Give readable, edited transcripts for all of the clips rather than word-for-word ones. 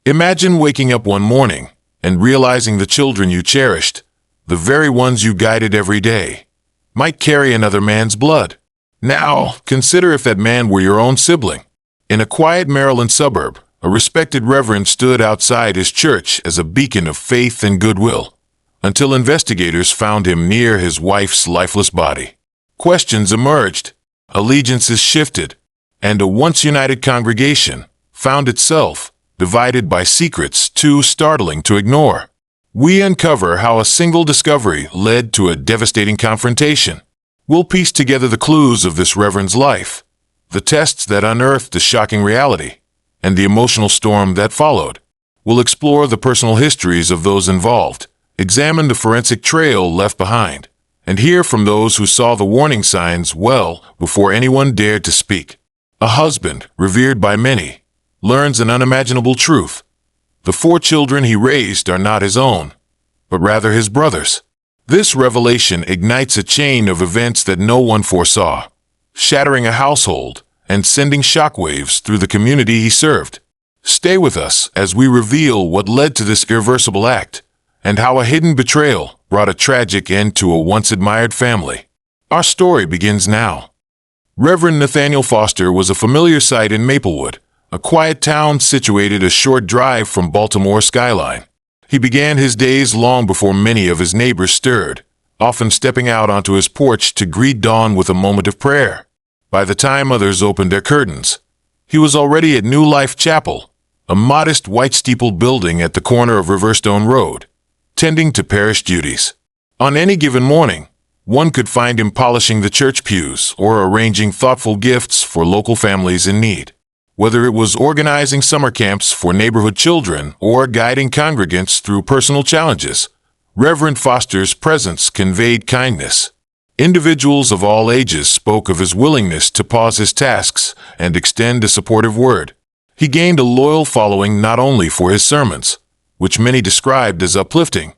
Imagine waking up one morning and realizing the children you cherished, the very ones you guided every day, might carry another man's blood. Now, consider if that man were your own sibling. In a quiet Maryland suburb, a respected reverend stood outside his church as a beacon of faith and goodwill, until investigators found him near his wife's lifeless body. Questions emerged, allegiances shifted, and a once-united congregation found itself divided by secrets too startling to ignore. We uncover how a single discovery led to a devastating confrontation. We'll piece together the clues of this reverend's life, the tests that unearthed the shocking reality, and the emotional storm that followed. We'll explore the personal histories of those involved, examine the forensic trail left behind, and hear from those who saw the warning signs well before anyone dared to speak. A husband, revered by many, learns an unimaginable truth. The 4 children he raised are not his own, but rather his brother's. This revelation ignites a chain of events that no one foresaw, shattering a household and sending shockwaves through the community he served. Stay with us as we reveal what led to this irreversible act and how a hidden betrayal brought a tragic end to a once-admired family. Our story begins now. Reverend Nathaniel Foster was a familiar sight in Maplewood, a quiet town situated a short drive from Baltimore's skyline. He began his days long before many of his neighbors stirred, often stepping out onto his porch to greet dawn with a moment of prayer. By the time others opened their curtains, he was already at New Life Chapel, a modest white-steepled building at the corner of Riverstone Road, tending to parish duties. On any given morning, one could find him polishing the church pews or arranging thoughtful gifts for local families in need. Whether it was organizing summer camps for neighborhood children or guiding congregants through personal challenges, Reverend Foster's presence conveyed kindness. Individuals of all ages spoke of his willingness to pause his tasks and extend a supportive word. He gained a loyal following not only for his sermons, which many described as uplifting,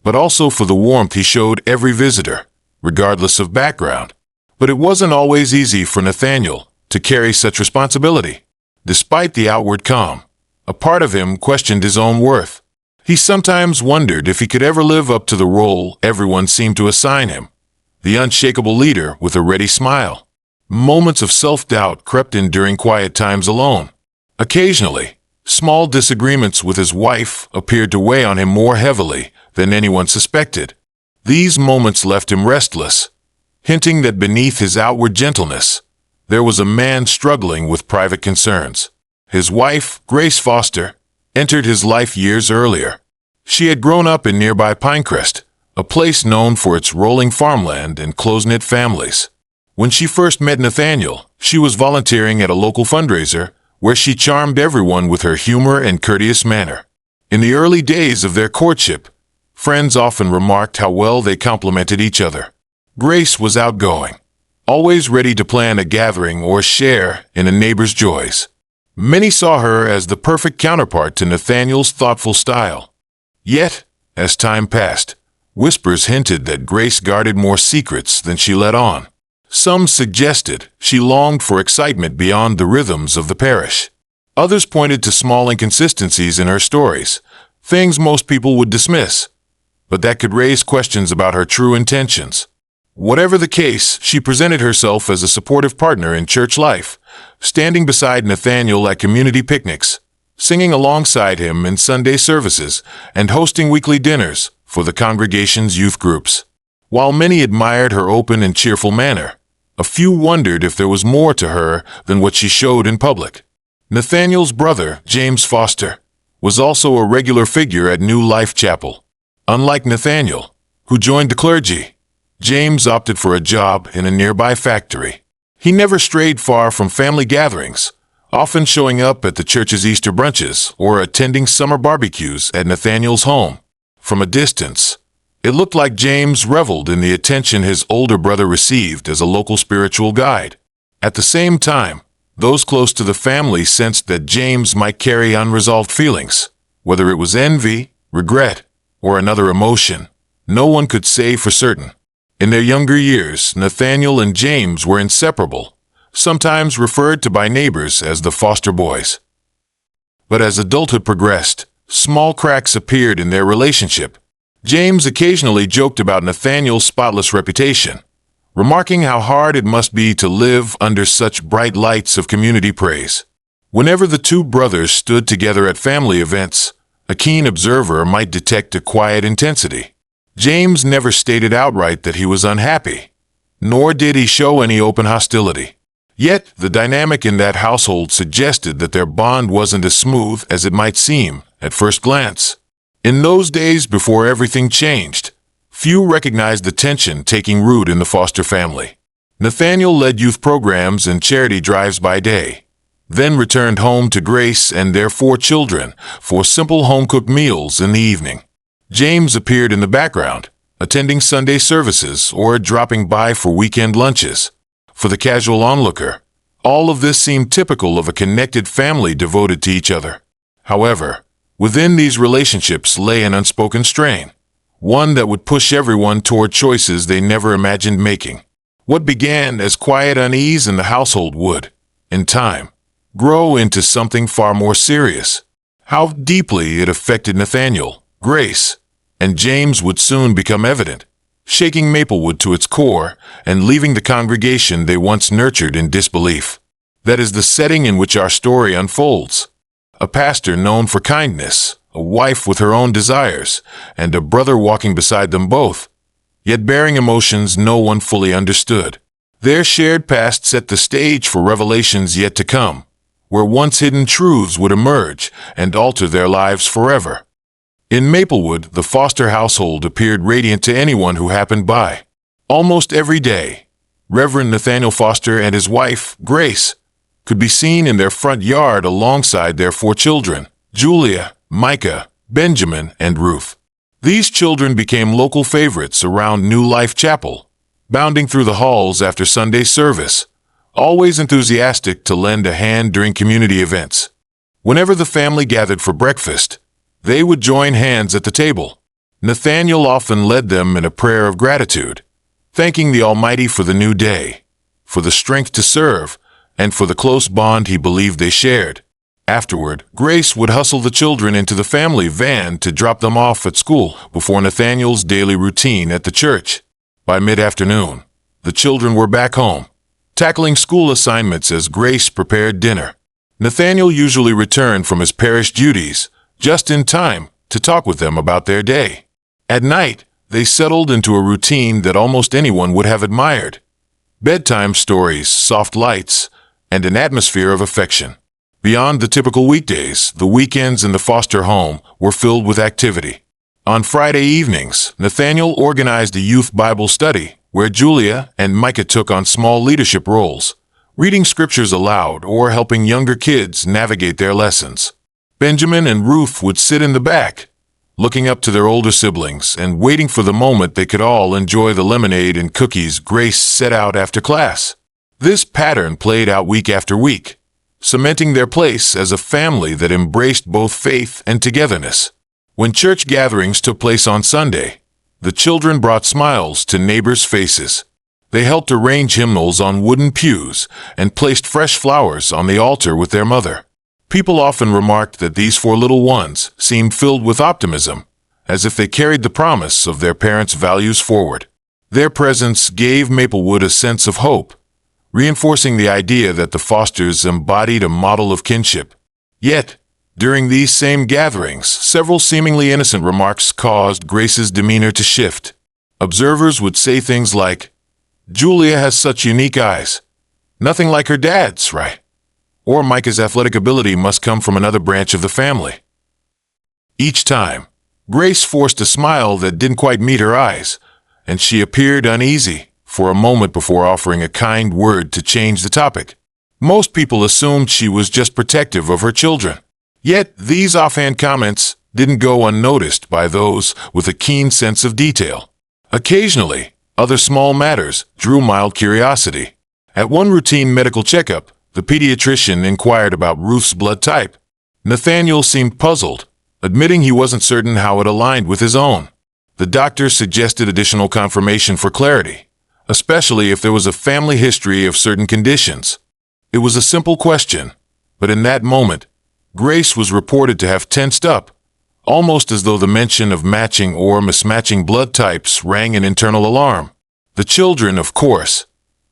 but also for the warmth he showed every visitor, regardless of background. But it wasn't always easy for Nathaniel to carry such responsibility. Despite the outward calm, a part of him questioned his own worth. He sometimes wondered if he could ever live up to the role everyone seemed to assign him, the unshakable leader with a ready smile. Moments of self-doubt crept in during quiet times alone. Occasionally, small disagreements with his wife appeared to weigh on him more heavily than anyone suspected. These moments left him restless, hinting that beneath his outward gentleness, there was a man struggling with private concerns. His wife, Grace Foster, entered his life years earlier. She had grown up in nearby Pinecrest, a place known for its rolling farmland and close-knit families. When she first met Nathaniel, she was volunteering at a local fundraiser where she charmed everyone with her humor and courteous manner. In the early days of their courtship, friends often remarked how well they complemented each other. Grace was outgoing, always ready to plan a gathering or share in a neighbor's joys. Many saw her as the perfect counterpart to Nathaniel's thoughtful style. Yet, as time passed, whispers hinted that Grace guarded more secrets than she let on. Some suggested she longed for excitement beyond the rhythms of the parish. Others pointed to small inconsistencies in her stories, things most people would dismiss, but that could raise questions about her true intentions. Whatever the case, she presented herself as a supportive partner in church life, standing beside Nathaniel at community picnics, singing alongside him in Sunday services, and hosting weekly dinners for the congregation's youth groups. While many admired her open and cheerful manner, a few wondered if there was more to her than what she showed in public. Nathaniel's brother, James Foster, was also a regular figure at New Life Chapel. Unlike Nathaniel, who joined the clergy, James opted for a job in a nearby factory. He never strayed far from family gatherings, often showing up at the church's Easter brunches or attending summer barbecues at Nathaniel's home. From a distance, it looked like James reveled in the attention his older brother received as a local spiritual guide. At the same time, those close to the family sensed that James might carry unresolved feelings, whether it was envy, regret, or another emotion. No one could say for certain. In their younger years, Nathaniel and James were inseparable, sometimes referred to by neighbors as the Foster boys. But as adulthood progressed, small cracks appeared in their relationship. James occasionally joked about Nathaniel's spotless reputation, remarking how hard it must be to live under such bright lights of community praise. Whenever the two brothers stood together at family events, a keen observer might detect a quiet intensity. James never stated outright that he was unhappy, nor did he show any open hostility. Yet, the dynamic in that household suggested that their bond wasn't as smooth as it might seem at first glance. In those days before everything changed, few recognized the tension taking root in the Foster family. Nathaniel led youth programs and charity drives by day, then returned home to Grace and their 4 children for simple home-cooked meals in the evening. James appeared in the background, attending Sunday services or dropping by for weekend lunches. For the casual onlooker, all of this seemed typical of a connected family devoted to each other. However, within these relationships lay an unspoken strain, one that would push everyone toward choices they never imagined making. What began as quiet unease in the household would, in time, grow into something far more serious. How deeply it affected Nathaniel, Grace, and James would soon become evident, shaking Maplewood to its core and leaving the congregation they once nurtured in disbelief. That is the setting in which our story unfolds. A pastor known for kindness, a wife with her own desires, and a brother walking beside them both, yet bearing emotions no one fully understood. Their shared past set the stage for revelations yet to come, where once hidden truths would emerge and alter their lives forever. In Maplewood, the Foster household appeared radiant to anyone who happened by. Almost every day, Reverend Nathaniel Foster and his wife, Grace, could be seen in their front yard alongside their 4 children, Julia, Micah, Benjamin, and Ruth. These children became local favorites around New Life Chapel, bounding through the halls after Sunday service, always enthusiastic to lend a hand during community events. Whenever the family gathered for breakfast, they would join hands at the table. Nathaniel often led them in a prayer of gratitude, thanking the Almighty for the new day, for the strength to serve, and for the close bond he believed they shared. Afterward, Grace would hustle the children into the family van to drop them off at school before Nathaniel's daily routine at the church. By mid-afternoon, the children were back home, tackling school assignments as Grace prepared dinner. Nathaniel usually returned from his parish duties just in time to talk with them about their day. At night, they settled into a routine that almost anyone would have admired. Bedtime stories, soft lights, and an atmosphere of affection. Beyond the typical weekdays, the weekends in the Foster home were filled with activity. On Friday evenings, Nathaniel organized a youth Bible study where Julia and Micah took on small leadership roles, reading scriptures aloud or helping younger kids navigate their lessons. Benjamin and Ruth would sit in the back, looking up to their older siblings and waiting for the moment they could all enjoy the lemonade and cookies Grace set out after class. This pattern played out week after week, cementing their place as a family that embraced both faith and togetherness. When church gatherings took place on Sunday, the children brought smiles to neighbors' faces. They helped arrange hymnals on wooden pews and placed fresh flowers on the altar with their mother. People often remarked that these 4 little ones seemed filled with optimism, as if they carried the promise of their parents' values forward. Their presence gave Maplewood a sense of hope, reinforcing the idea that the Fosters embodied a model of kinship. Yet, during these same gatherings, several seemingly innocent remarks caused Grace's demeanor to shift. Observers would say things like, "Julia has such unique eyes. Nothing like her dad's, right?" Or Micah's athletic ability must come from another branch of the family. Each time, Grace forced a smile that didn't quite meet her eyes, and she appeared uneasy for a moment before offering a kind word to change the topic. Most people assumed she was just protective of her children. Yet, these offhand comments didn't go unnoticed by those with a keen sense of detail. Occasionally, other small matters drew mild curiosity. At one routine medical checkup, the pediatrician inquired about Ruth's blood type. Nathaniel seemed puzzled, admitting he wasn't certain how it aligned with his own. The doctor suggested additional confirmation for clarity, especially if there was a family history of certain conditions. It was a simple question, but in that moment, Grace was reported to have tensed up, almost as though the mention of matching or mismatching blood types rang an internal alarm. The children, of course,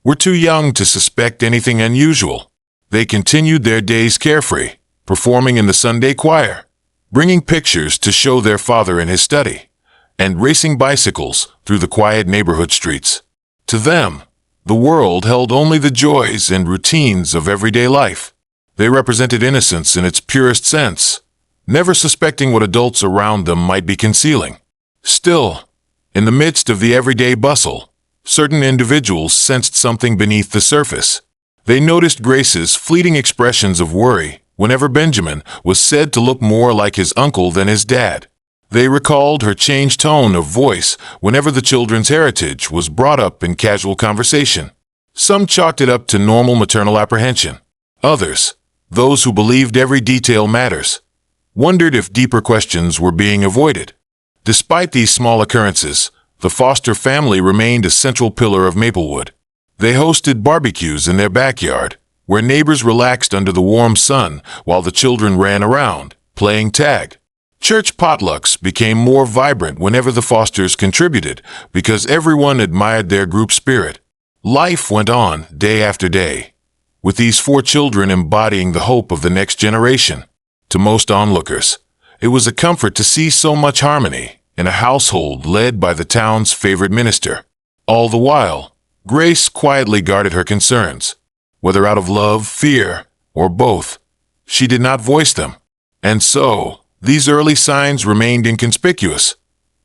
were too young to suspect anything unusual. They continued their days carefree, performing in the Sunday choir, bringing pictures to show their father in his study, and racing bicycles through the quiet neighborhood streets. To them, the world held only the joys and routines of everyday life. They represented innocence in its purest sense, never suspecting what adults around them might be concealing. Still, in the midst of the everyday bustle, certain individuals sensed something beneath the surface. They noticed Grace's fleeting expressions of worry whenever Benjamin was said to look more like his uncle than his dad. They recalled her changed tone of voice whenever the children's heritage was brought up in casual conversation. Some chalked it up to normal maternal apprehension. Others, those who believed every detail matters, wondered if deeper questions were being avoided. Despite these small occurrences, the Foster family remained a central pillar of Maplewood. They hosted barbecues in their backyard, where neighbors relaxed under the warm sun while the children ran around, playing tag. Church potlucks became more vibrant whenever the Fosters contributed, because everyone admired their group spirit. Life went on day after day, with these 4 children embodying the hope of the next generation. To most onlookers, it was a comfort to see so much harmony in a household led by the town's favorite minister. All the while, Grace quietly guarded her concerns. Whether out of love, fear, or both, she did not voice them. And so, these early signs remained inconspicuous,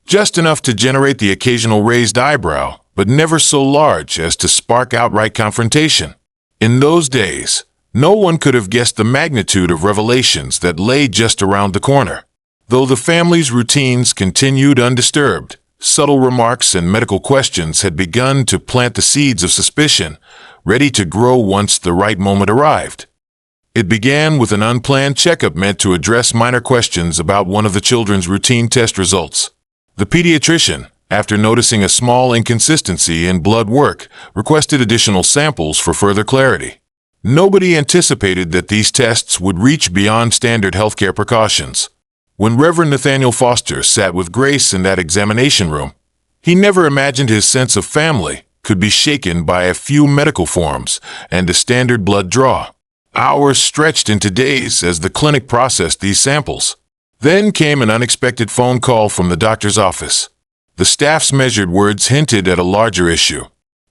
just enough to generate the occasional raised eyebrow, but never so large as to spark outright confrontation. In those days, no one could have guessed the magnitude of revelations that lay just around the corner. Though the family's routines continued undisturbed, subtle remarks and medical questions had begun to plant the seeds of suspicion, ready to grow once the right moment arrived. It began with an unplanned checkup meant to address minor questions about one of the children's routine test results. The pediatrician, after noticing a small inconsistency in blood work, requested additional samples for further clarity. Nobody anticipated that these tests would reach beyond standard healthcare precautions. When Reverend Nathaniel Foster sat with Grace in that examination room, he never imagined his sense of family could be shaken by a few medical forms and a standard blood draw. Hours stretched into days as the clinic processed these samples. Then came an unexpected phone call from the doctor's office. The staff's measured words hinted at a larger issue.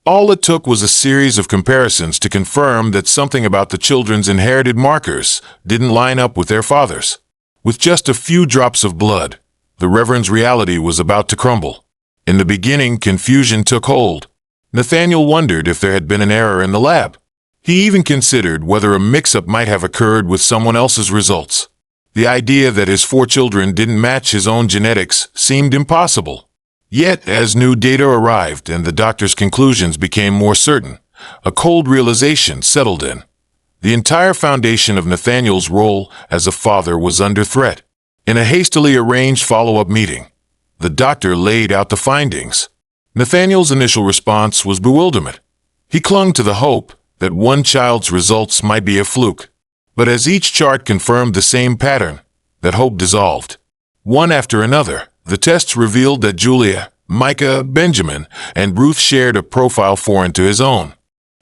All it took was a series of comparisons to confirm that something about the children's inherited markers didn't line up with their father's. With just a few drops of blood, the Reverend's reality was about to crumble. In the beginning, confusion took hold. Nathaniel wondered if there had been an error in the lab. He even considered whether a mix-up might have occurred with someone else's results. The idea that his 4 children didn't match his own genetics seemed impossible. Yet, as new data arrived and the doctor's conclusions became more certain, a cold realization settled in. The entire foundation of Nathaniel's role as a father was under threat. In a hastily arranged follow-up meeting, the doctor laid out the findings. Nathaniel's initial response was bewilderment. He clung to the hope that one child's results might be a fluke. But as each chart confirmed the same pattern, that hope dissolved. One after another, the tests revealed that Julia, Micah, Benjamin, and Ruth shared a profile foreign to his own.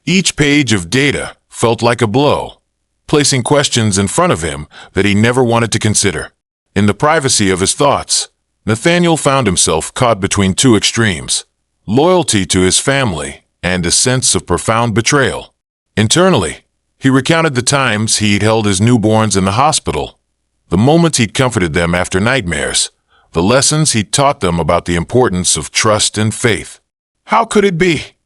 Each page of data felt like a blow, placing questions in front of him that he never wanted to consider. In the privacy of his thoughts, Nathaniel found himself caught between 2 extremes: loyalty to his family and a sense of profound betrayal. Internally, he recounted the times he'd held his newborns in the hospital, the moments he'd comforted them after nightmares, the lessons he'd taught them about the importance of trust and faith. How could it be?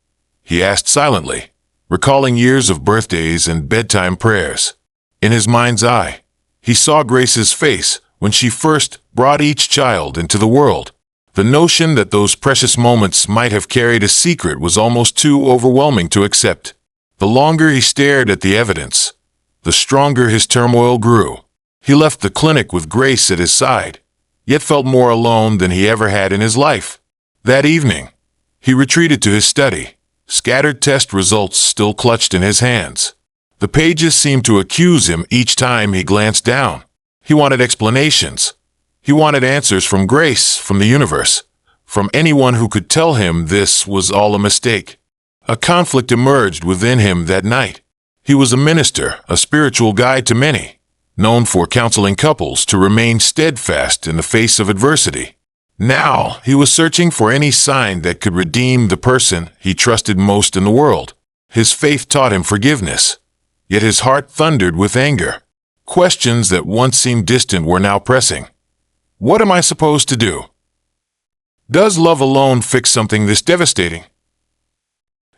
He asked silently, recalling years of birthdays and bedtime prayers. In his mind's eye, he saw Grace's face when she first brought each child into the world. The notion that those precious moments might have carried a secret was almost too overwhelming to accept. The longer he stared at the evidence, the stronger his turmoil grew. He left the clinic with Grace at his side, yet felt more alone than he ever had in his life. That evening, he retreated to his study, scattered test results still clutched in his hands. The pages seemed to accuse him each time he glanced down. He wanted explanations. He wanted answers from grace, from the universe, from anyone who could tell him this was all a mistake. A conflict emerged within him that night. He was a minister, a spiritual guide to many, known for counseling couples to remain steadfast in the face of adversity. Now, he was searching for any sign that could redeem the person he trusted most in the world. His faith taught him forgiveness, yet his heart thundered with anger. Questions that once seemed distant were now pressing. What am I supposed to do? Does love alone fix something this devastating?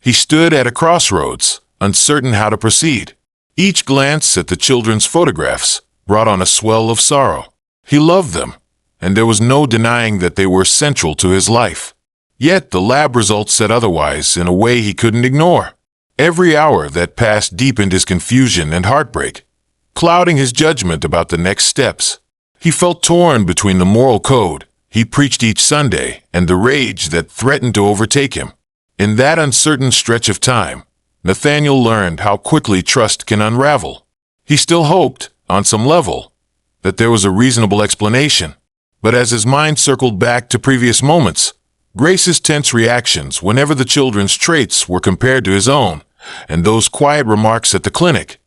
He stood at a crossroads, uncertain how to proceed. Each glance at the children's photographs brought on a swell of sorrow. He loved them, and there was no denying that they were central to his life. Yet the lab results said otherwise in a way he couldn't ignore. Every hour that passed deepened his confusion and heartbreak, clouding his judgment about the next steps. He felt torn between the moral code he preached each Sunday and the rage that threatened to overtake him. In that uncertain stretch of time, Nathaniel learned how quickly trust can unravel. He still hoped, on some level, that there was a reasonable explanation. But as his mind circled back to previous moments, Grace's tense reactions whenever the children's traits were compared to his own, and those quiet remarks at the clinic,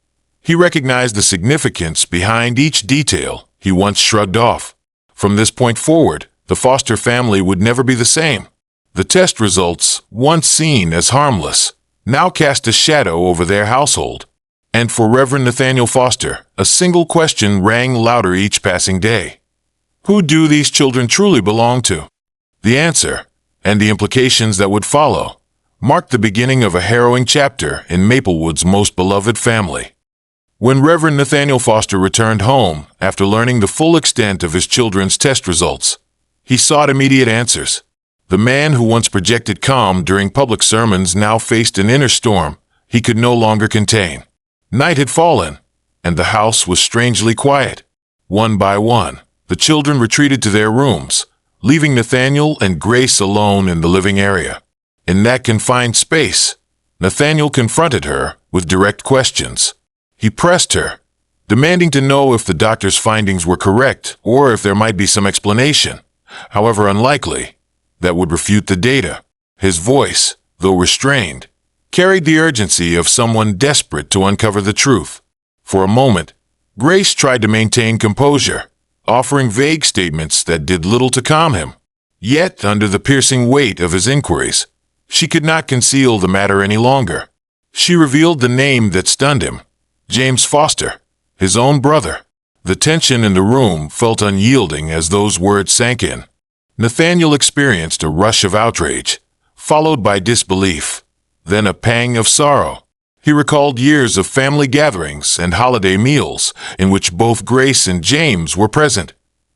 he recognized the significance behind each detail he once shrugged off. From this point forward, the Foster family would never be the same. The test results, once seen as harmless, now cast a shadow over their household. And for Reverend Nathaniel Foster, a single question rang louder each passing day. Who do these children truly belong to? The answer, and the implications that would follow, marked the beginning of a harrowing chapter in Maplewood's most beloved family. When Reverend Nathaniel Foster returned home after learning the full extent of his children's test results, he sought immediate answers. The man who once projected calm during public sermons now faced an inner storm he could no longer contain. Night had fallen, and the house was strangely quiet. One by one, the children retreated to their rooms, leaving Nathaniel and Grace alone in the living area. In that confined space, Nathaniel confronted her with direct questions. He pressed her, demanding to know if the doctor's findings were correct or if there might be some explanation, however unlikely, that would refute the data. His voice, though restrained, carried the urgency of someone desperate to uncover the truth. For a moment, Grace tried to maintain composure, offering vague statements that did little to calm him. Yet, under the piercing weight of his inquiries, she could not conceal the matter any longer. She revealed the name that stunned him, James Foster, his own brother. The tension in the room felt unyielding as those words sank in. Nathaniel experienced a rush of outrage, followed by disbelief, then a pang of sorrow. He recalled years of family gatherings and holiday meals in which both Grace and James were present,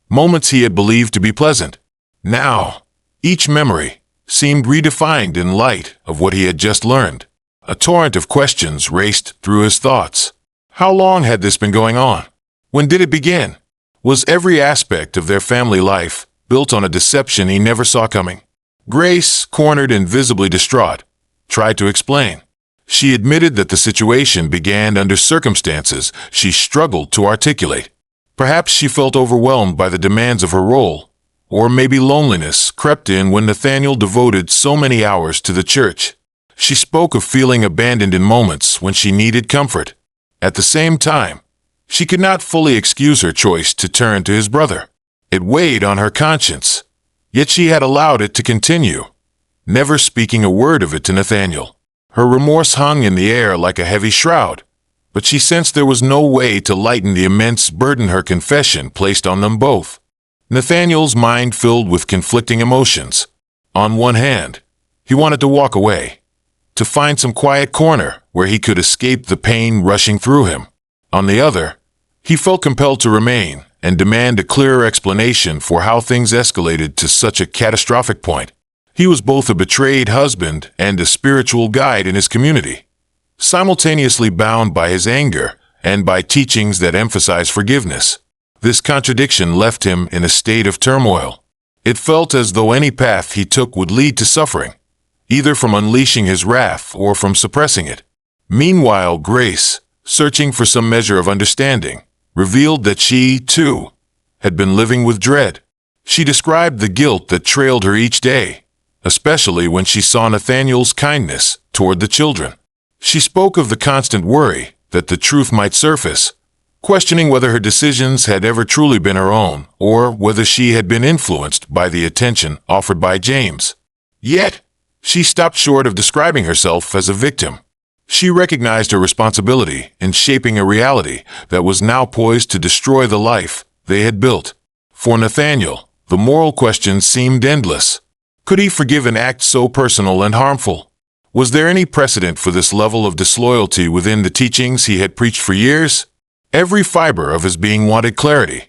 moments he had believed to be pleasant. Now, each memory seemed redefined in light of what he had just learned. A torrent of questions raced through his thoughts. How long had this been going on? When did it begin? Was every aspect of their family life built on a deception he never saw coming? Grace, cornered and visibly distraught, tried to explain. She admitted that the situation began under circumstances she struggled to articulate. Perhaps she felt overwhelmed by the demands of her role, or maybe loneliness crept in when Nathaniel devoted so many hours to the church. She spoke of feeling abandoned in moments when she needed comfort. At the same time, she could not fully excuse her choice to turn to his brother. It weighed on her conscience, yet she had allowed it to continue, never speaking a word of it to Nathaniel. Her remorse hung in the air like a heavy shroud, but she sensed there was no way to lighten the immense burden her confession placed on them both. Nathaniel's mind filled with conflicting emotions. On one hand, he wanted to walk away, to find some quiet corner where he could escape the pain rushing through him. On the other, he felt compelled to remain and demand a clearer explanation for how things escalated to such a catastrophic point. He was both a betrayed husband and a spiritual guide in his community, simultaneously bound by his anger and by teachings that emphasize forgiveness. This contradiction left him in a state of turmoil. It felt as though any path he took would lead to suffering, either from unleashing his wrath or from suppressing it. Meanwhile, Grace, searching for some measure of understanding, revealed that she, too, had been living with dread. She described the guilt that trailed her each day, especially when she saw Nathaniel's kindness toward the children. She spoke of the constant worry that the truth might surface, questioning whether her decisions had ever truly been her own or whether she had been influenced by the attention offered by James. Yet, she stopped short of describing herself as a victim. She recognized her responsibility in shaping a reality that was now poised to destroy the life they had built. For Nathaniel, the moral questions seemed endless. Could he forgive an act so personal and harmful? Was there any precedent for this level of disloyalty within the teachings he had preached for years? Every fiber of his being wanted clarity,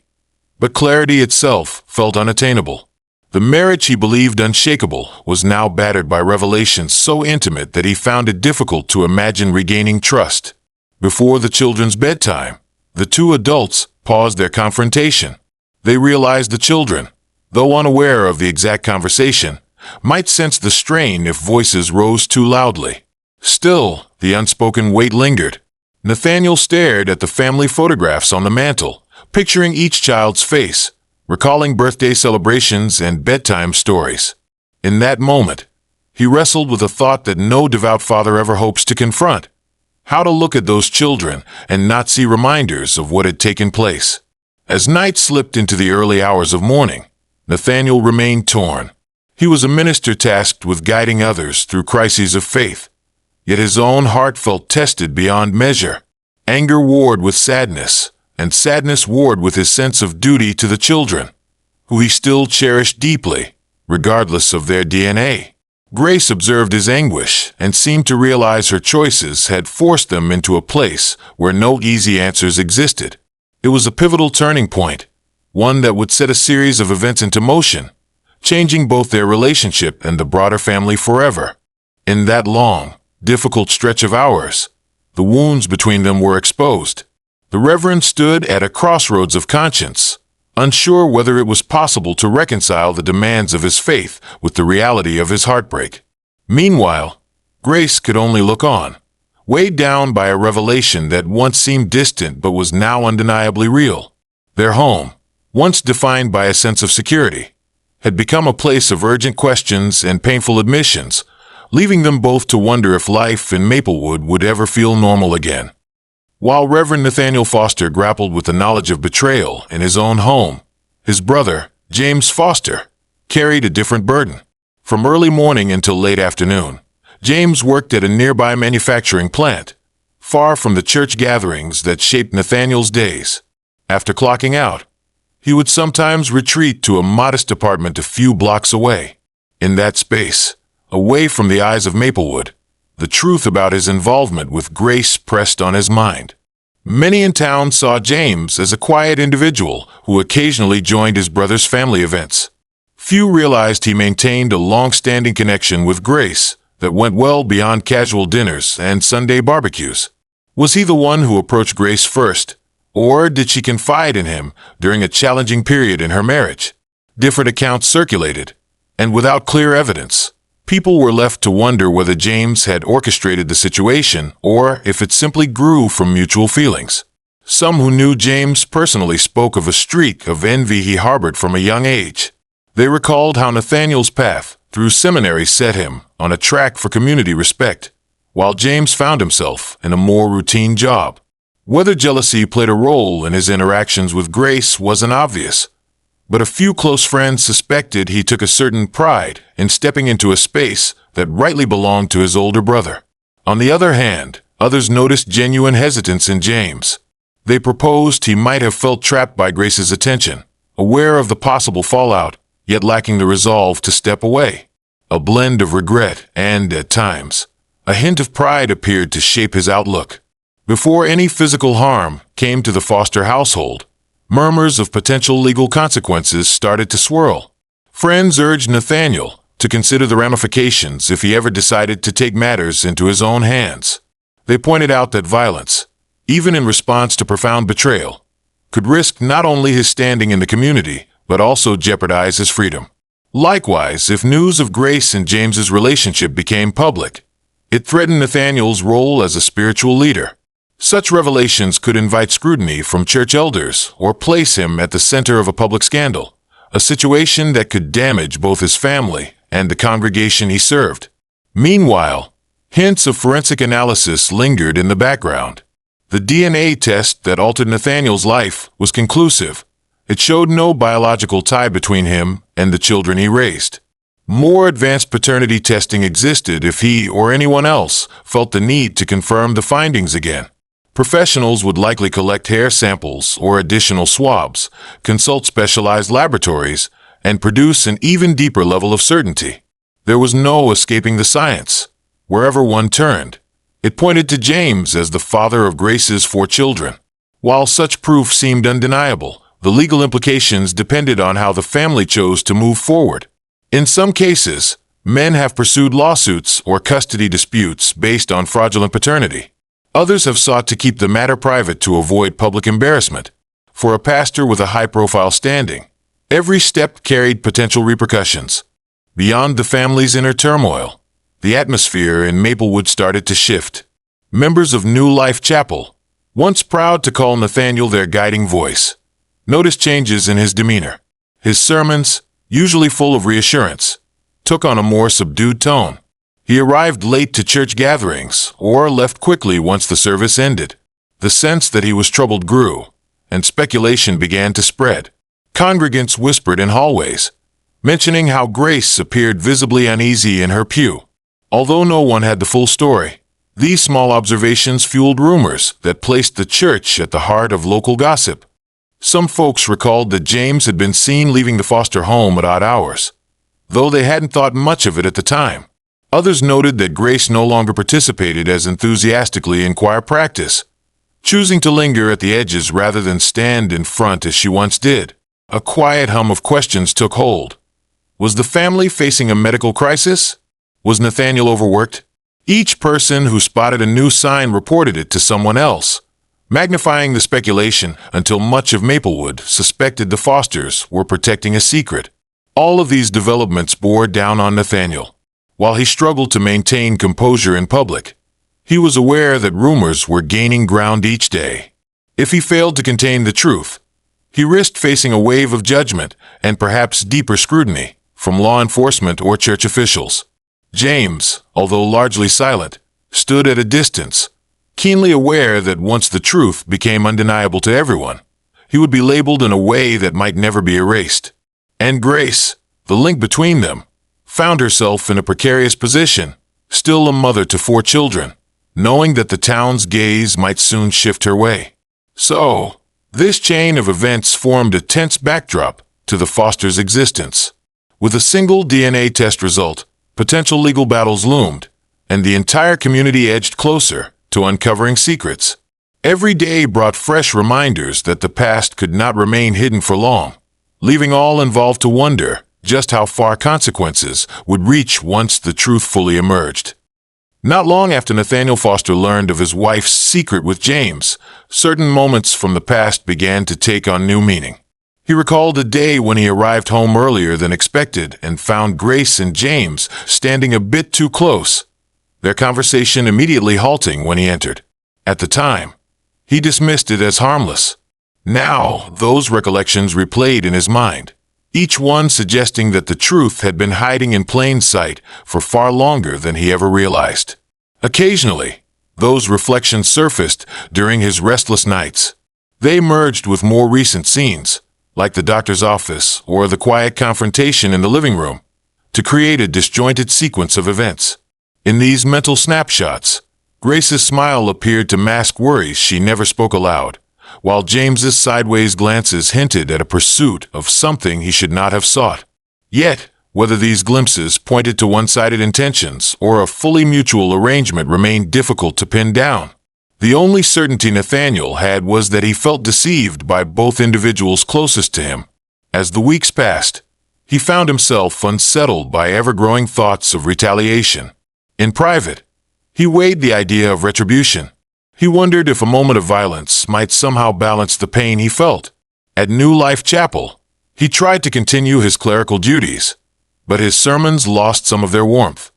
but clarity itself felt unattainable. The marriage he believed unshakable was now battered by revelations so intimate that he found it difficult to imagine regaining trust. Before the children's bedtime, the two adults paused their confrontation. They realized the children, though unaware of the exact conversation, might sense the strain if voices rose too loudly. Still, the unspoken weight lingered. Nathaniel stared at the family photographs on the mantel, picturing each child's face, recalling birthday celebrations and bedtime stories. In that moment, he wrestled with a thought that no devout father ever hopes to confront: how to look at those children and not see reminders of what had taken place. As night slipped into the early hours of morning, Nathaniel remained torn. He was a minister tasked with guiding others through crises of faith, yet his own heart felt tested beyond measure. Anger warred with sadness, and sadness warred with his sense of duty to the children, who he still cherished deeply, regardless of their DNA. Grace observed his anguish and seemed to realize her choices had forced them into a place where no easy answers existed. It was a pivotal turning point, one that would set a series of events into motion, changing both their relationship and the broader family forever. In that long, difficult stretch of hours, the wounds between them were exposed. The Reverend stood at a crossroads of conscience, unsure whether it was possible to reconcile the demands of his faith with the reality of his heartbreak. Meanwhile, Grace could only look on, weighed down by a revelation that once seemed distant but was now undeniably real. Their home, once defined by a sense of security, had become a place of urgent questions and painful admissions, leaving them both to wonder if life in Maplewood would ever feel normal again. While Reverend Nathaniel Foster grappled with the knowledge of betrayal in his own home, his brother, James Foster, carried a different burden. From early morning until late afternoon, James worked at a nearby manufacturing plant, far from the church gatherings that shaped Nathaniel's days. After clocking out, he would sometimes retreat to a modest apartment a few blocks away. In that space, away from the eyes of Maplewood, the truth about his involvement with Grace pressed on his mind. Many in town saw James as a quiet individual who occasionally joined his brother's family events. Few realized he maintained a long-standing connection with Grace that went well beyond casual dinners and Sunday barbecues. Was he the one who approached Grace first, or did she confide in him during a challenging period in her marriage? Different accounts circulated, and without clear evidence, people were left to wonder whether James had orchestrated the situation or if it simply grew from mutual feelings. Some who knew James personally spoke of a streak of envy he harbored from a young age. They recalled how Nathaniel's path through seminary set him on a track for community respect, while James found himself in a more routine job. Whether jealousy played a role in his interactions with Grace wasn't obvious, but a few close friends suspected he took a certain pride in stepping into a space that rightly belonged to his older brother. On the other hand, others noticed genuine hesitance in James. They proposed he might have felt trapped by Grace's attention, aware of the possible fallout, yet lacking the resolve to step away. A blend of regret and, at times, a hint of pride appeared to shape his outlook. Before any physical harm came to the Foster household, murmurs of potential legal consequences started to swirl. Friends urged Nathaniel to consider the ramifications if he ever decided to take matters into his own hands. They pointed out that violence, even in response to profound betrayal, could risk not only his standing in the community, but also jeopardize his freedom. Likewise, if news of Grace and James's relationship became public, it threatened Nathaniel's role as a spiritual leader. Such revelations could invite scrutiny from church elders or place him at the center of a public scandal, a situation that could damage both his family and the congregation he served. Meanwhile, hints of forensic analysis lingered in the background. The DNA test that altered Nathaniel's life was conclusive. It showed no biological tie between him and the children he raised. More advanced paternity testing existed if he or anyone else felt the need to confirm the findings again. Professionals would likely collect hair samples or additional swabs, consult specialized laboratories, and produce an even deeper level of certainty. There was no escaping the science. Wherever one turned, it pointed to James as the father of Grace's 4 children. While such proof seemed undeniable, the legal implications depended on how the family chose to move forward. In some cases, men have pursued lawsuits or custody disputes based on fraudulent paternity. Others have sought to keep the matter private to avoid public embarrassment. For a pastor with a high-profile standing, every step carried potential repercussions. Beyond the family's inner turmoil, the atmosphere in Maplewood started to shift. Members of New Life Chapel, once proud to call Nathaniel their guiding voice, noticed changes in his demeanor. His sermons, usually full of reassurance, took on a more subdued tone. He arrived late to church gatherings or left quickly once the service ended. The sense that he was troubled grew, and speculation began to spread. Congregants whispered in hallways, mentioning how Grace appeared visibly uneasy in her pew. Although no one had the full story, these small observations fueled rumors that placed the church at the heart of local gossip. Some folks recalled that James had been seen leaving the Foster home at odd hours, though they hadn't thought much of it at the time. Others noted that Grace no longer participated as enthusiastically in choir practice, choosing to linger at the edges rather than stand in front as she once did. A quiet hum of questions took hold. Was the family facing a medical crisis? Was Nathaniel overworked? Each person who spotted a new sign reported it to someone else, magnifying the speculation until much of Maplewood suspected the Fosters were protecting a secret. All of these developments bore down on Nathaniel. While he struggled to maintain composure in public, he was aware that rumors were gaining ground each day. If he failed to contain the truth, he risked facing a wave of judgment and perhaps deeper scrutiny from law enforcement or church officials. James, although largely silent, stood at a distance, keenly aware that once the truth became undeniable to everyone, he would be labeled in a way that might never be erased. And Grace, the link between them, found herself in a precarious position, still a mother to 4 children, knowing that the town's gaze might soon shift her way. So, this chain of events formed a tense backdrop to the Fosters' existence. With a single DNA test result, potential legal battles loomed, and the entire community edged closer to uncovering secrets. Every day brought fresh reminders that the past could not remain hidden for long, leaving all involved to wonder just how far consequences would reach once the truth fully emerged. Not long after Nathaniel Foster learned of his wife's secret with James, certain moments from the past began to take on new meaning. He recalled a day when he arrived home earlier than expected and found Grace and James standing a bit too close, their conversation immediately halting when he entered. At the time, he dismissed it as harmless. Now, those recollections replayed in his mind, each one suggesting that the truth had been hiding in plain sight for far longer than he ever realized. Occasionally, those reflections surfaced during his restless nights. They merged with more recent scenes, like the doctor's office or the quiet confrontation in the living room, to create a disjointed sequence of events. In these mental snapshots, Grace's smile appeared to mask worries she never spoke aloud, while James's sideways glances hinted at a pursuit of something he should not have sought. Yet, whether these glimpses pointed to one-sided intentions or a fully mutual arrangement remained difficult to pin down. The only certainty Nathaniel had was that he felt deceived by both individuals closest to him. As the weeks passed, he found himself unsettled by ever-growing thoughts of retaliation. In private, he weighed the idea of retribution. He wondered if a moment of violence might somehow balance the pain he felt. At New Life Chapel, he tried to continue his clerical duties, but his sermons lost some of their warmth.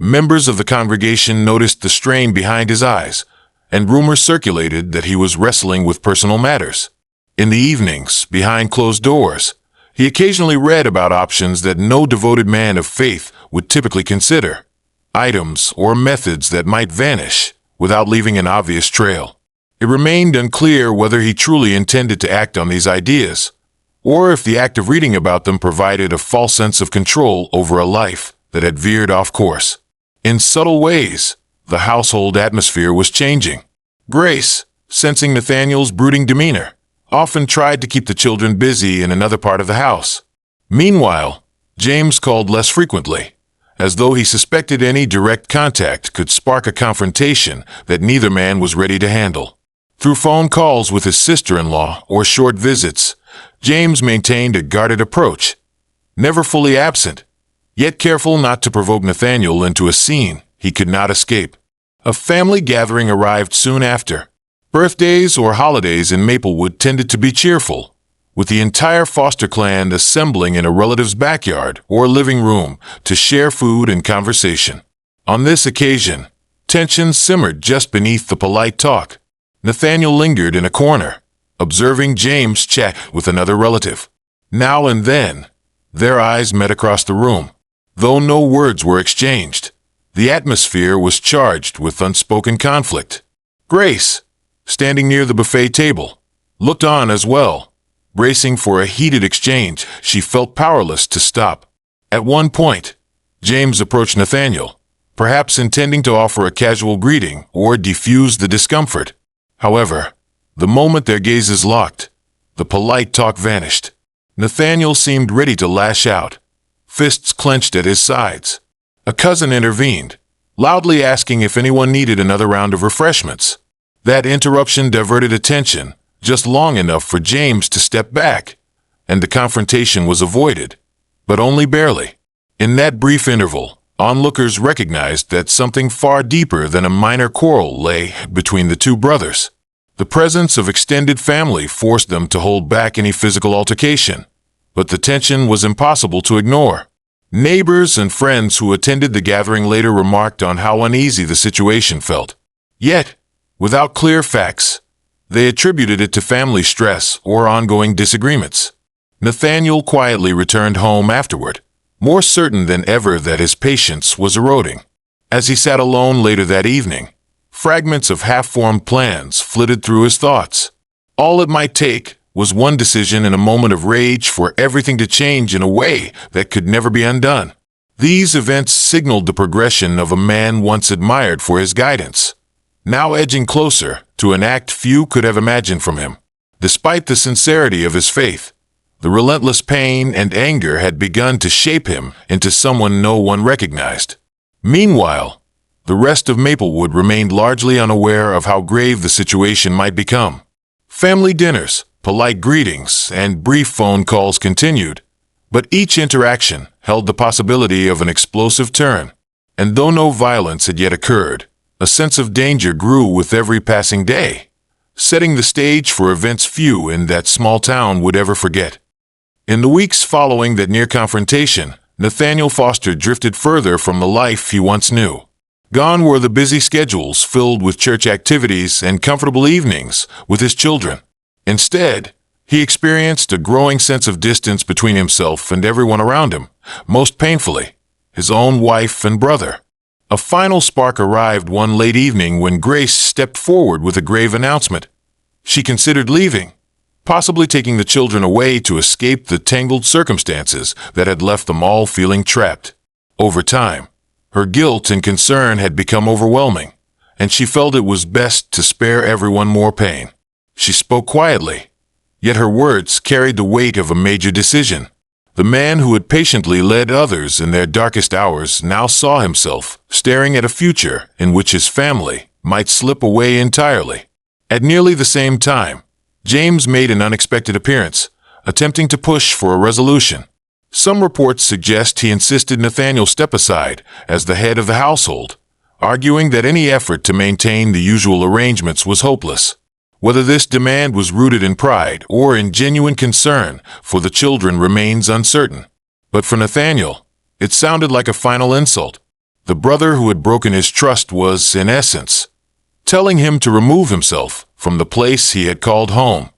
Members of the congregation noticed the strain behind his eyes, and rumors circulated that he was wrestling with personal matters. In the evenings, behind closed doors, he occasionally read about options that no devoted man of faith would typically consider, items or methods that might vanish without leaving an obvious trail. It remained unclear whether he truly intended to act on these ideas, or if the act of reading about them provided a false sense of control over a life that had veered off course. In subtle ways, the household atmosphere was changing. Grace, sensing Nathaniel's brooding demeanor, often tried to keep the children busy in another part of the house. Meanwhile, James called less frequently, as though he suspected any direct contact could spark a confrontation that neither man was ready to handle. Through phone calls with his sister-in-law or short visits, James maintained a guarded approach, never fully absent, yet careful not to provoke Nathaniel into a scene he could not escape. A family gathering arrived soon after. Birthdays or holidays in Maplewood tended to be cheerful, with the entire Foster clan assembling in a relative's backyard or living room to share food and conversation. On this occasion, tension simmered just beneath the polite talk. Nathaniel lingered in a corner, observing James chat with another relative. Now and then, their eyes met across the room. Though no words were exchanged, the atmosphere was charged with unspoken conflict. Grace, standing near the buffet table, looked on as well. Bracing for a heated exchange, she felt powerless to stop. At one point, James approached Nathaniel, perhaps intending to offer a casual greeting or defuse the discomfort. However, the moment their gazes locked, the polite talk vanished. Nathaniel seemed ready to lash out, fists clenched at his sides. A cousin intervened, loudly asking if anyone needed another round of refreshments. That interruption diverted attention just long enough for James to step back, and the confrontation was avoided, but only barely. In that brief interval, onlookers recognized that something far deeper than a minor quarrel lay between the two brothers. The presence of extended family forced them to hold back any physical altercation, but the tension was impossible to ignore. Neighbors and friends who attended the gathering later remarked on how uneasy the situation felt. Yet, without clear facts, they attributed it to family stress or ongoing disagreements. Nathaniel quietly returned home afterward, more certain than ever that his patience was eroding. As he sat alone later that evening, fragments of half-formed plans flitted through his thoughts. All it might take was one decision in a moment of rage for everything to change in a way that could never be undone. These events signaled the progression of a man once admired for his guidance, now edging closer to an act few could have imagined from him. Despite the sincerity of his faith, the relentless pain and anger had begun to shape him into someone no one recognized. Meanwhile, the rest of Maplewood remained largely unaware of how grave the situation might become. Family dinners, polite greetings, and brief phone calls continued, but each interaction held the possibility of an explosive turn. And though no violence had yet occurred, a sense of danger grew with every passing day, setting the stage for events few in that small town would ever forget. In the weeks following that near confrontation, Nathaniel Foster drifted further from the life he once knew. Gone were the busy schedules filled with church activities and comfortable evenings with his children. Instead, he experienced a growing sense of distance between himself and everyone around him, most painfully, his own wife and brother. A final spark arrived one late evening when Grace stepped forward with a grave announcement. She considered leaving, possibly taking the children away to escape the tangled circumstances that had left them all feeling trapped. Over time, her guilt and concern had become overwhelming, and she felt it was best to spare everyone more pain. She spoke quietly, yet her words carried the weight of a major decision. The man who had patiently led others in their darkest hours now saw himself staring at a future in which his family might slip away entirely. At nearly the same time, James made an unexpected appearance, attempting to push for a resolution. Some reports suggest he insisted Nathaniel step aside as the head of the household, arguing that any effort to maintain the usual arrangements was hopeless. Whether this demand was rooted in pride or in genuine concern for the children remains uncertain. But for Nathaniel, it sounded like a final insult. The brother who had broken his trust was, in essence, telling him to remove himself from the place he had called home.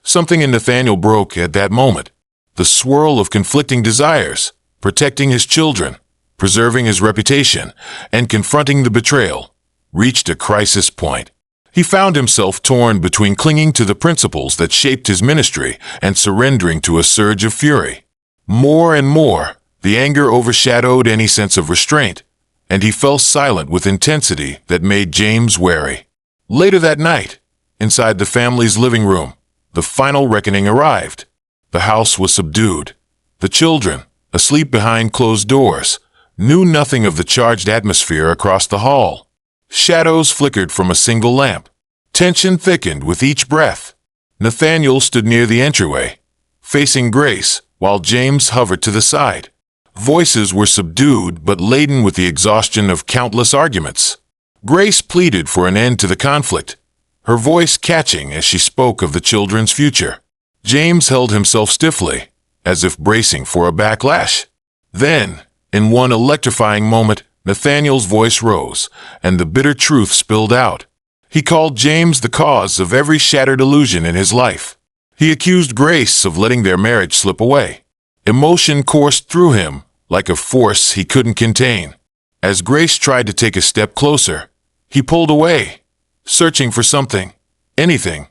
Something in Nathaniel broke at that moment. The swirl of conflicting desires, protecting his children, preserving his reputation, and confronting the betrayal, reached a crisis point. He found himself torn between clinging to the principles that shaped his ministry and surrendering to a surge of fury. More and more, the anger overshadowed any sense of restraint, and he fell silent with intensity that made James wary. Later that night, inside the family's living room, the final reckoning arrived. The house was subdued. The children, asleep behind closed doors, knew nothing of the charged atmosphere across the hall. Shadows flickered from a single lamp. Tension thickened with each breath. Nathaniel stood near the entryway, facing Grace, while James hovered to the side. Voices were subdued but laden with the exhaustion of countless arguments. Grace pleaded for an end to the conflict, her voice catching as she spoke of the children's future. James held himself stiffly, as if bracing for a backlash. Then, in one electrifying moment, Nathaniel's voice rose, and the bitter truth spilled out. He called James the cause of every shattered illusion in his life. He accused Grace of letting their marriage slip away. Emotion coursed through him like a force he couldn't contain. As Grace tried to take a step closer, he pulled away, searching for something, anything,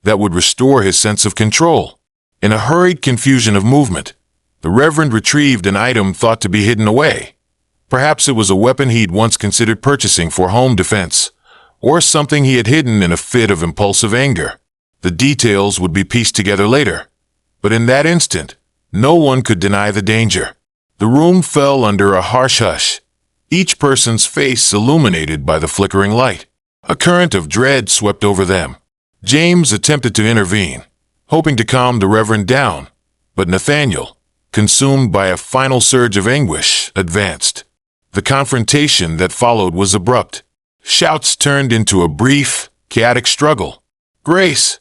that would restore his sense of control. In a hurried confusion of movement, the Reverend retrieved an item thought to be hidden away. Perhaps it was a weapon he'd once considered purchasing for home defense, or something he had hidden in a fit of impulsive anger. The details would be pieced together later, but in that instant, no one could deny the danger. The room fell under a harsh hush, each person's face illuminated by the flickering light. A current of dread swept over them. James attempted to intervene, hoping to calm the Reverend down, but Nathaniel, consumed by a final surge of anguish, advanced. The confrontation that followed was abrupt. Shouts turned into a brief, chaotic struggle. Grace,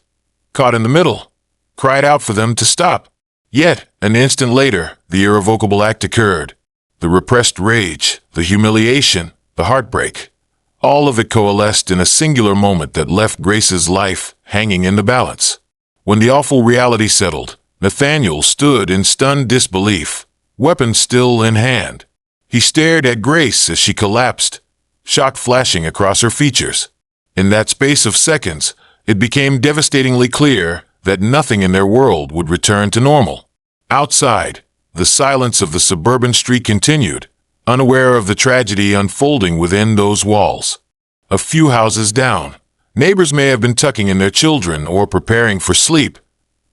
caught in the middle, cried out for them to stop. Yet, an instant later, the irrevocable act occurred. The repressed rage, the humiliation, the heartbreak, all of it coalesced in a singular moment that left Grace's life hanging in the balance. When the awful reality settled, Nathaniel stood in stunned disbelief, weapon still in hand. He stared at Grace as she collapsed, shock flashing across her features. In that space of seconds, it became devastatingly clear that nothing in their world would return to normal. Outside, the silence of the suburban street continued, unaware of the tragedy unfolding within those walls. A few houses down, neighbors may have been tucking in their children or preparing for sleep,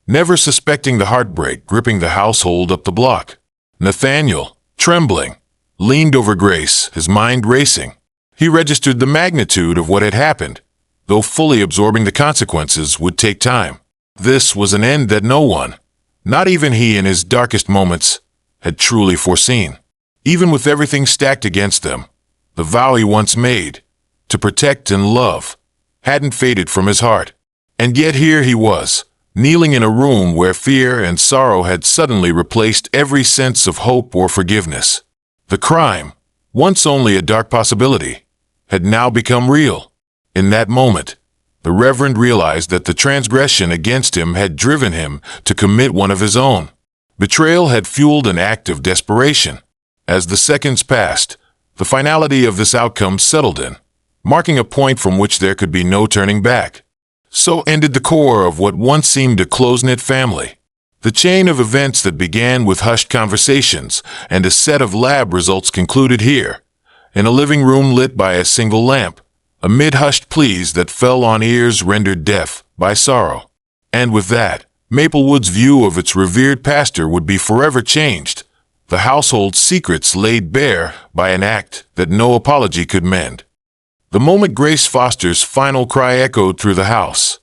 never suspecting the heartbreak gripping the household up the block. Nathaniel, trembling, leaned over Grace, his mind racing. He registered the magnitude of what had happened, though fully absorbing the consequences would take time. This was an end that no one, not even he in his darkest moments, had truly foreseen. Even with everything stacked against them, the vow he once made, to protect and love, hadn't faded from his heart. And yet here he was, kneeling in a room where fear and sorrow had suddenly replaced every sense of hope or forgiveness. The crime, once only a dark possibility, had now become real. In that moment, the Reverend realized that the transgression against him had driven him to commit one of his own. Betrayal had fueled an act of desperation. As the seconds passed, the finality of this outcome settled in, marking a point from which there could be no turning back. So ended the core of what once seemed a close-knit family. The chain of events that began with hushed conversations and a set of lab results concluded here, in a living room lit by a single lamp, amid hushed pleas that fell on ears rendered deaf by sorrow. And with that, Maplewood's view of its revered pastor would be forever changed, the household's secrets laid bare by an act that no apology could mend. The moment Grace Foster's final cry echoed through the house,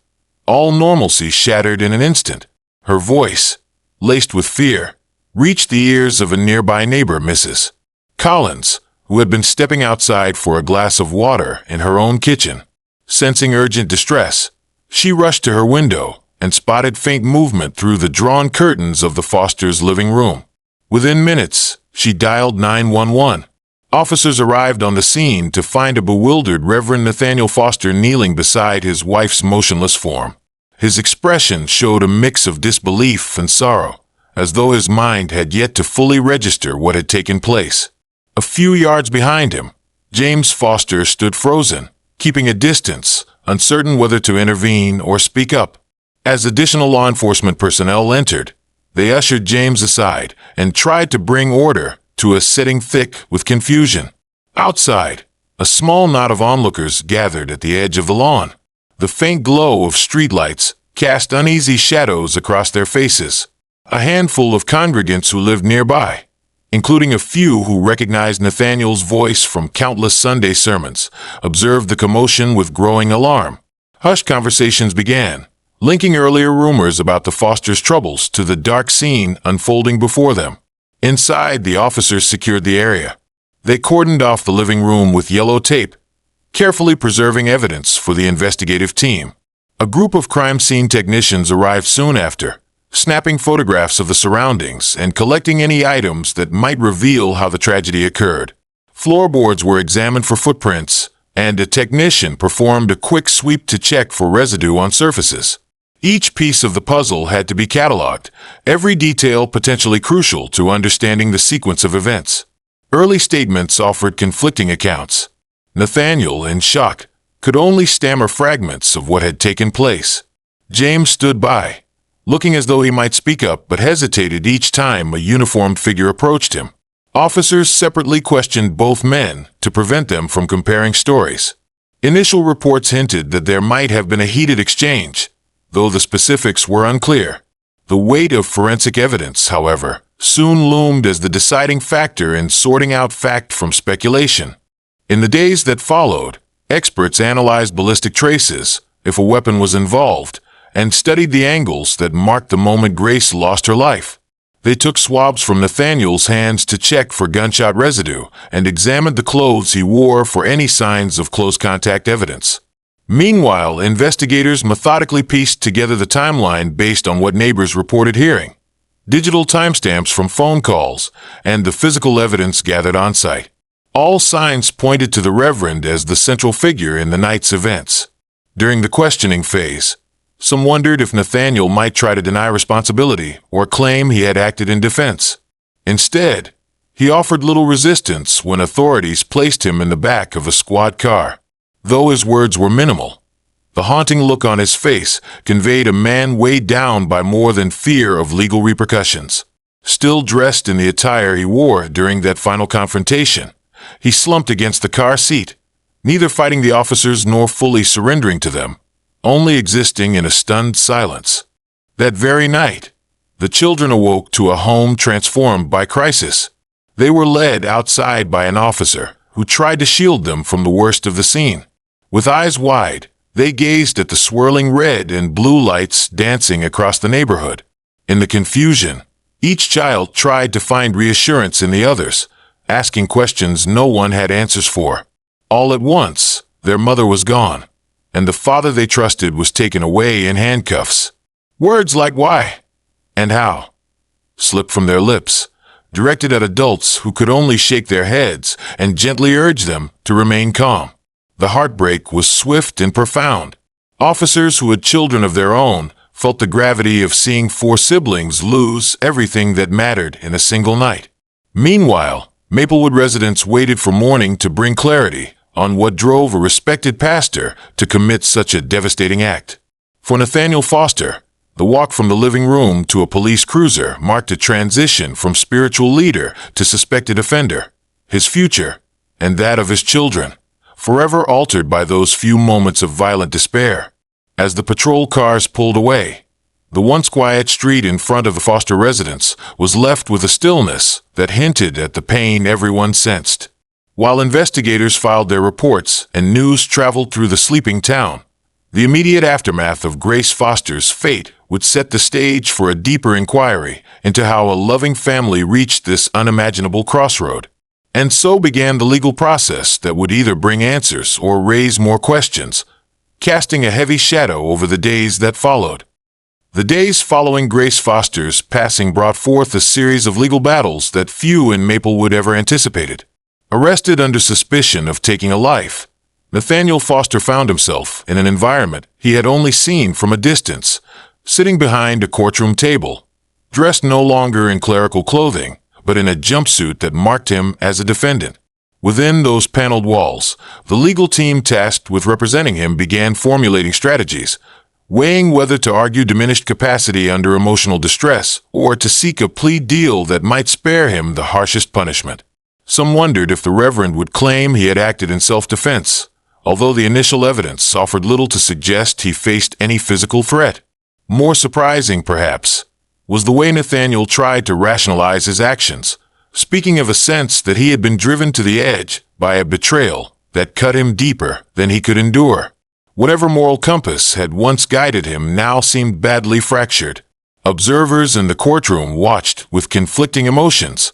all normalcy shattered in an instant. Her voice, laced with fear, reached the ears of a nearby neighbor, Mrs. Collins, who had been stepping outside for a glass of water in her own kitchen. Sensing urgent distress, she rushed to her window and spotted faint movement through the drawn curtains of the Fosters' living room. Within minutes, she dialed 911. Officers arrived on the scene to find a bewildered Reverend Nathaniel Foster kneeling beside his wife's motionless form. His expression showed a mix of disbelief and sorrow, as though his mind had yet to fully register what had taken place. A few yards behind him, James Foster stood frozen, keeping a distance, uncertain whether to intervene or speak up. As additional law enforcement personnel entered, they ushered James aside and tried to bring order to a setting thick with confusion. Outside, a small knot of onlookers gathered at the edge of the lawn. The faint glow of streetlights cast uneasy shadows across their faces. A handful of congregants who lived nearby, including a few who recognized Nathaniel's voice from countless Sunday sermons, observed the commotion with growing alarm. Hushed conversations began, linking earlier rumors about the Fosters' troubles to the dark scene unfolding before them. Inside, the officers secured the area. They cordoned off the living room with yellow tape, carefully preserving evidence for the investigative team. A group of crime scene technicians arrived soon after, snapping photographs of the surroundings and collecting any items that might reveal how the tragedy occurred. Floorboards were examined for footprints, and a technician performed a quick sweep to check for residue on surfaces. Each piece of the puzzle had to be cataloged, every detail potentially crucial to understanding the sequence of events. Early statements offered conflicting accounts. Nathaniel, in shock, could only stammer fragments of what had taken place. James stood by, looking as though he might speak up but hesitated each time a uniformed figure approached him. Officers separately questioned both men to prevent them from comparing stories. Initial reports hinted that there might have been a heated exchange, though the specifics were unclear. The weight of forensic evidence, however, soon loomed as the deciding factor in sorting out fact from speculation. In the days that followed, experts analyzed ballistic traces, if a weapon was involved, and studied the angles that marked the moment Grace lost her life. They took swabs from Nathaniel's hands to check for gunshot residue and examined the clothes he wore for any signs of close contact evidence. Meanwhile, investigators methodically pieced together the timeline based on what neighbors reported hearing, digital timestamps from phone calls, and the physical evidence gathered on site. All signs pointed to the Reverend as the central figure in the night's events. During the questioning phase, some wondered if Nathaniel might try to deny responsibility or claim he had acted in defense. Instead, he offered little resistance when authorities placed him in the back of a squad car. Though his words were minimal, the haunting look on his face conveyed a man weighed down by more than fear of legal repercussions. Still dressed in the attire he wore during that final confrontation, he slumped against the car seat, neither fighting the officers nor fully surrendering to them, only existing in a stunned silence. That very night, the children awoke to a home transformed by crisis. They were led outside by an officer who tried to shield them from the worst of the scene. With eyes wide, they gazed at the swirling red and blue lights dancing across the neighborhood. In the confusion, each child tried to find reassurance in the others, asking questions no one had answers for. All at once, their mother was gone, and the father they trusted was taken away in handcuffs. Words like why and how slipped from their lips, directed at adults who could only shake their heads and gently urge them to remain calm. The heartbreak was swift and profound. Officers who had children of their own felt the gravity of seeing 4 siblings lose everything that mattered in a single night. Meanwhile, Maplewood residents waited for morning to bring clarity on what drove a respected pastor to commit such a devastating act. For Nathaniel Foster, the walk from the living room to a police cruiser marked a transition from spiritual leader to suspected offender. His future, and that of his children, forever altered by those few moments of violent despair. As the patrol cars pulled away, the once quiet street in front of the Foster residence was left with a stillness that hinted at the pain everyone sensed. While investigators filed their reports and news traveled through the sleeping town, the immediate aftermath of Grace Foster's fate would set the stage for a deeper inquiry into how a loving family reached this unimaginable crossroad. And so began the legal process that would either bring answers or raise more questions, casting a heavy shadow over the days that followed. The days following Grace Foster's passing brought forth a series of legal battles that few in Maplewood ever anticipated. Arrested under suspicion of taking a life, Nathaniel Foster found himself in an environment he had only seen from a distance, sitting behind a courtroom table, dressed no longer in clerical clothing, but in a jumpsuit that marked him as a defendant. Within those paneled walls, the legal team tasked with representing him began formulating strategies, weighing whether to argue diminished capacity under emotional distress or to seek a plea deal that might spare him the harshest punishment. Some wondered if the Reverend would claim he had acted in self-defense, although the initial evidence offered little to suggest he faced any physical threat. More surprising, perhaps, was the way Nathaniel tried to rationalize his actions, speaking of a sense that he had been driven to the edge by a betrayal that cut him deeper than he could endure. Whatever moral compass had once guided him now seemed badly fractured. Observers in the courtroom watched with conflicting emotions.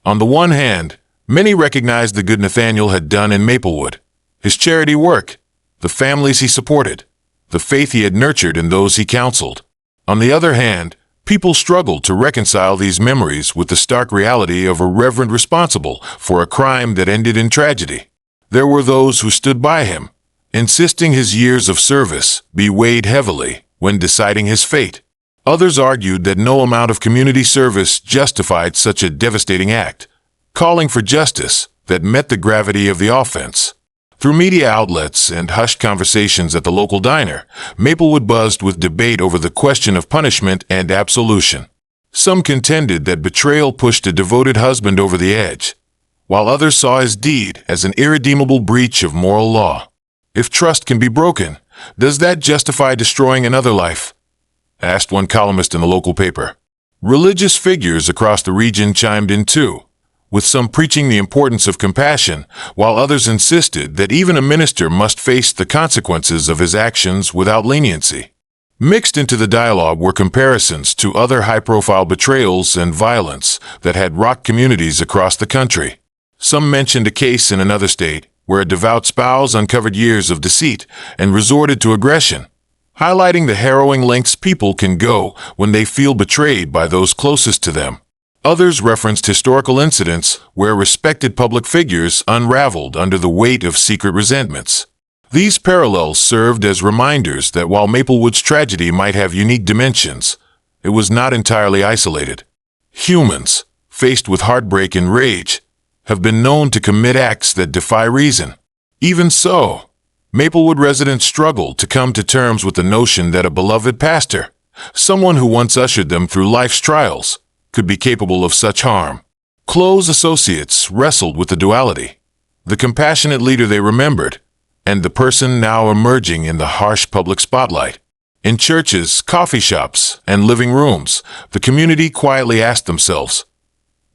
On the one hand, many recognized the good Nathaniel had done in Maplewood, his charity work, the families he supported, the faith he had nurtured in those he counseled. On the other hand, people struggled to reconcile these memories with the stark reality of a reverend responsible for a crime that ended in tragedy. There were those who stood by him, insisting his years of service be weighed heavily when deciding his fate. Others argued that no amount of community service justified such a devastating act, calling for justice that met the gravity of the offense. Through media outlets and hushed conversations at the local diner, Maplewood buzzed with debate over the question of punishment and absolution. Some contended that betrayal pushed a devoted husband over the edge, while others saw his deed as an irredeemable breach of moral law. If trust can be broken, does that justify destroying another life? Asked one columnist in the local paper. Religious figures across the region chimed in too, with some preaching the importance of compassion, while others insisted that even a minister must face the consequences of his actions without leniency. Mixed into the dialogue were comparisons to other high-profile betrayals and violence that had rocked communities across the country. Some mentioned a case in another state where a devout spouse uncovered years of deceit and resorted to aggression, highlighting the harrowing lengths people can go when they feel betrayed by those closest to them. Others referenced historical incidents where respected public figures unraveled under the weight of secret resentments. These parallels served as reminders that while Maplewood's tragedy might have unique dimensions, it was not entirely isolated. Humans, faced with heartbreak and rage, have been known to commit acts that defy reason. Even so, Maplewood residents struggled to come to terms with the notion that a beloved pastor, someone who once ushered them through life's trials, could be capable of such harm. Close associates wrestled with the duality, the compassionate leader they remembered, and the person now emerging in the harsh public spotlight. In churches, coffee shops, and living rooms, the community quietly asked themselves,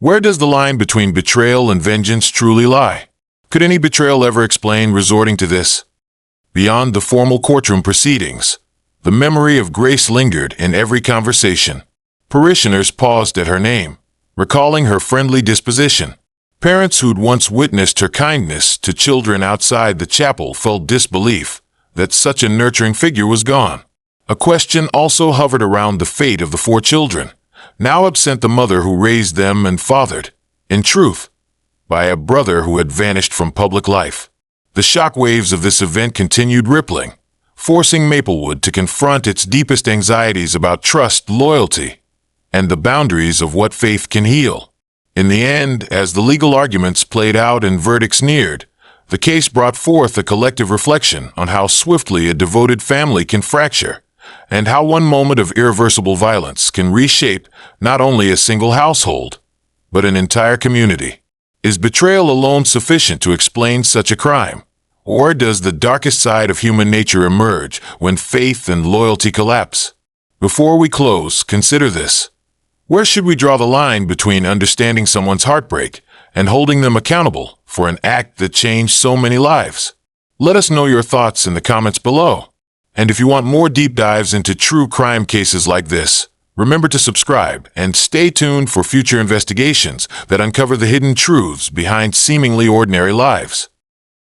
where does the line between betrayal and vengeance truly lie? Could any betrayal ever explain resorting to this? Beyond the formal courtroom proceedings, the memory of Grace lingered in every conversation. Parishioners paused at her name, recalling her friendly disposition. Parents who'd once witnessed her kindness to children outside the chapel felt disbelief that such a nurturing figure was gone. A question also hovered around the fate of the 4 children, now absent the mother who raised them and fathered, in truth, by a brother who had vanished from public life. The shockwaves of this event continued rippling, forcing Maplewood to confront its deepest anxieties about trust, loyalty, and the boundaries of what faith can heal. In the end, as the legal arguments played out and verdicts neared, the case brought forth a collective reflection on how swiftly a devoted family can fracture, and how one moment of irreversible violence can reshape not only a single household, but an entire community. Is betrayal alone sufficient to explain such a crime? Or does the darkest side of human nature emerge when faith and loyalty collapse? Before we close, consider this. Where should we draw the line between understanding someone's heartbreak and holding them accountable for an act that changed so many lives? Let us know your thoughts in the comments below. And if you want more deep dives into true crime cases like this, remember to subscribe and stay tuned for future investigations that uncover the hidden truths behind seemingly ordinary lives.